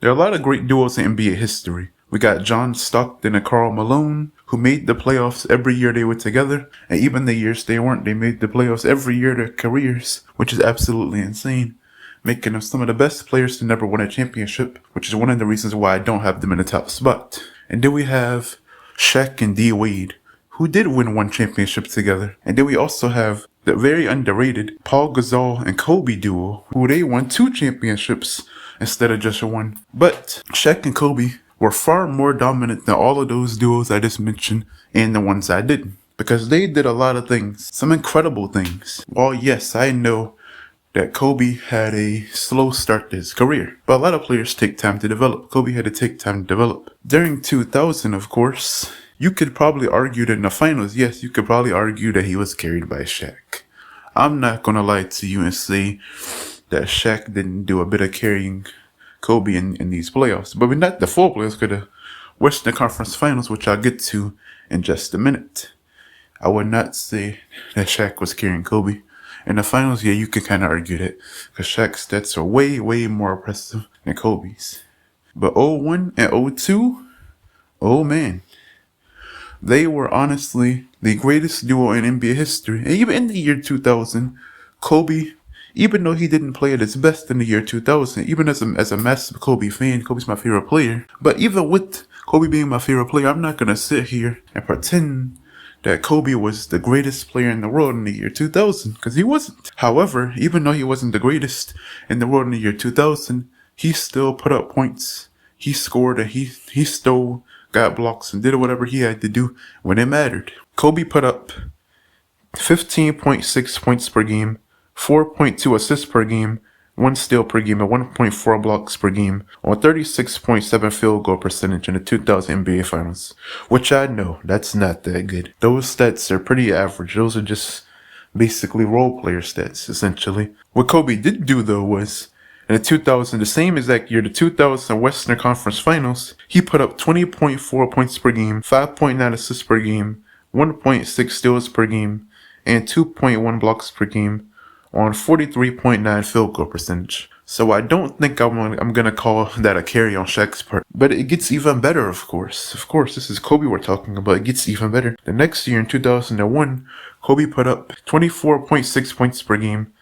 There are a lot of great duos in NBA history. We got John Stockton and Karl Malone, who made the playoffs every year they were together, and even the years they weren't, they made the playoffs every year of their careers, which is absolutely insane, making them some of the best players to never win a championship, which is one of the reasons why I don't have them in the top spot. And then we have Shaq and D. Wade, who did win one championship together. And then we also have the very underrated Paul Gasol and Kobe duo, who they won 2 championships instead of just 1. But Shaq and Kobe were far more dominant than all of those duos I just mentioned and the ones I didn't. Because they did a lot of things, some incredible things. While yes, I know that Kobe had a slow start to his career, but a lot of players take time to develop. Kobe had to take time to develop. During 2000, of course, you could probably argue that in the finals, yes, you could probably argue that he was carried by Shaq. I'm not gonna lie to you and say that Shaq didn't do a bit of carrying Kobe in these playoffs. But we're not the full playoffs, because the Western Conference Finals, which I'll get to in just a minute. I would not say that Shaq was carrying Kobe. In the finals, yeah, you could kind of argue that, because Shaq's stats are way, way more impressive than Kobe's. But 01 and 02, oh man. They were honestly the greatest duo in NBA history. And even in the year 2000, Kobe, even though he didn't play at his best in the year 2000, even as a massive Kobe fan, Kobe's my favorite player. But even with Kobe being my favorite player, I'm not going to sit here and pretend that Kobe was the greatest player in the world in the year 2000, because he wasn't. However, even though he wasn't the greatest in the world in the year 2000, he still put up points. He scored and he stole, got blocks, and did whatever he had to do when it mattered. Kobe put up 15.6 points per game, 4.2 assists per game, 1 steal per game, and 1.4 blocks per game on 36.7 field goal percentage in the 2000 NBA Finals. Which I know, that's not that good. Those stats are pretty average. Those are just basically role player stats, essentially. What Kobe did do, though, was in the 2000, the same exact year, the 2000 Western Conference Finals, he put up 20.4 points per game, 5.9 assists per game, 1.6 steals per game, and 2.1 blocks per game on 43.9 field goal percentage. So I don't think I'm gonna call that a carry on Shaq's part. But it gets even better, of course. Of course, this is Kobe we're talking about. It gets even better. The next year, in 2001, Kobe put up 24.6 points per game,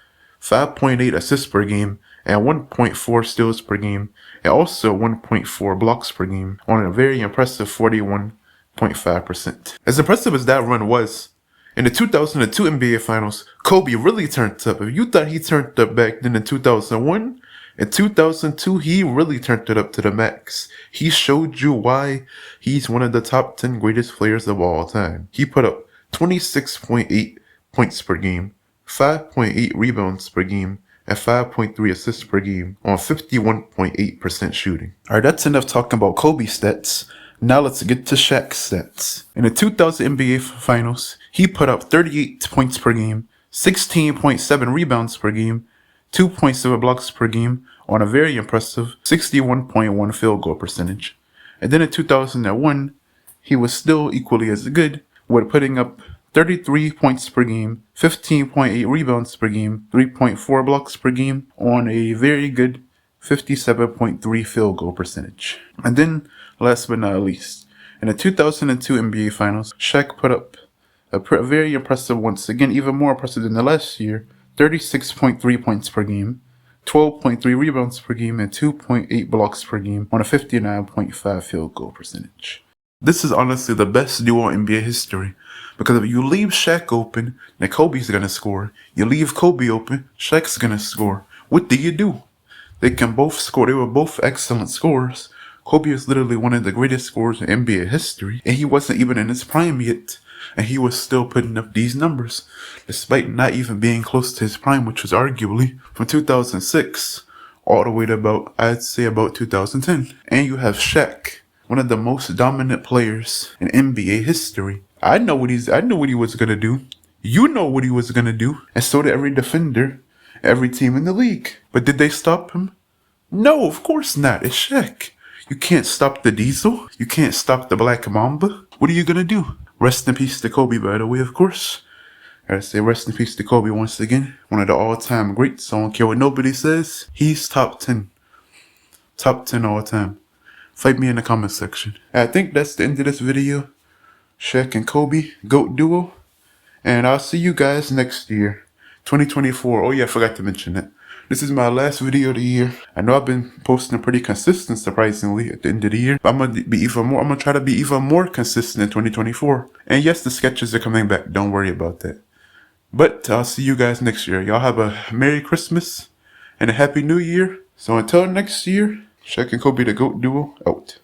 5.8 assists per game, and 1.4 steals per game, and also 1.4 blocks per game on a very impressive 41.5%. As impressive as that run was, in the 2002 NBA Finals, Kobe really turned up. If you thought he turned up back then in 2001, in 2002, he really turned it up to the max. He showed you why he's one of the top 10 greatest players of all time. He put up 26.8 points per game, 5.8 rebounds per game, and 5.3 assists per game on 51.8% shooting. Alright, that's enough talking about Kobe stats. Now let's get to Shaq's stats. In the 2000 NBA Finals, he put up 38 points per game, 16.7 rebounds per game, 2.7 blocks per game on a very impressive 61.1 field goal percentage. And then in 2001, he was still equally as good, with putting up 33 points per game, 15.8 rebounds per game, 3.4 blocks per game on a very good 57.3 field goal percentage. And then, last but not least, in the 2002 NBA Finals, Shaq put up a very impressive, once again, even more impressive than the last year, 36.3 points per game, 12.3 rebounds per game, and 2.8 blocks per game on a 59.5 field goal percentage. This is honestly the best duo in NBA history, because if you leave Shaq open, then Kobe's gonna score. You leave Kobe open, Shaq's gonna score. What do? They can both score. They were both excellent scorers. Kobe is literally one of the greatest scorers in NBA history, and he wasn't even in his prime yet, and he was still putting up these numbers, despite not even being close to his prime, which was arguably from 2006 all the way to I'd say about 2010. And you have Shaq, one of the most dominant players in NBA history. I knew what he was gonna do. You know what he was gonna do, and so did every defender, every team in the league. But did they stop him? No, of course not. It's Shaq. You can't stop the Diesel. You can't stop the Black Mamba. What are you gonna do? Rest in peace to Kobe, by the way, of course. I gotta say rest in peace to Kobe once again. One of the all-time greats. I don't care what nobody says. He's top 10. Top 10 all time. Fight me in the comment section. I think that's the end of this video. Shaq and Kobe, GOAT duo. And I'll see you guys next year. 2024. Oh yeah, I forgot to mention that. This is my last video of the year. I know I've been posting pretty consistent, surprisingly, at the end of the year. But I'm gonna try to be even more consistent in 2024. And yes, the sketches are coming back. Don't worry about that. But I'll see you guys next year. Y'all have a Merry Christmas and a Happy New Year. So until next year, Shaq and Kobe, the GOAT duo, out.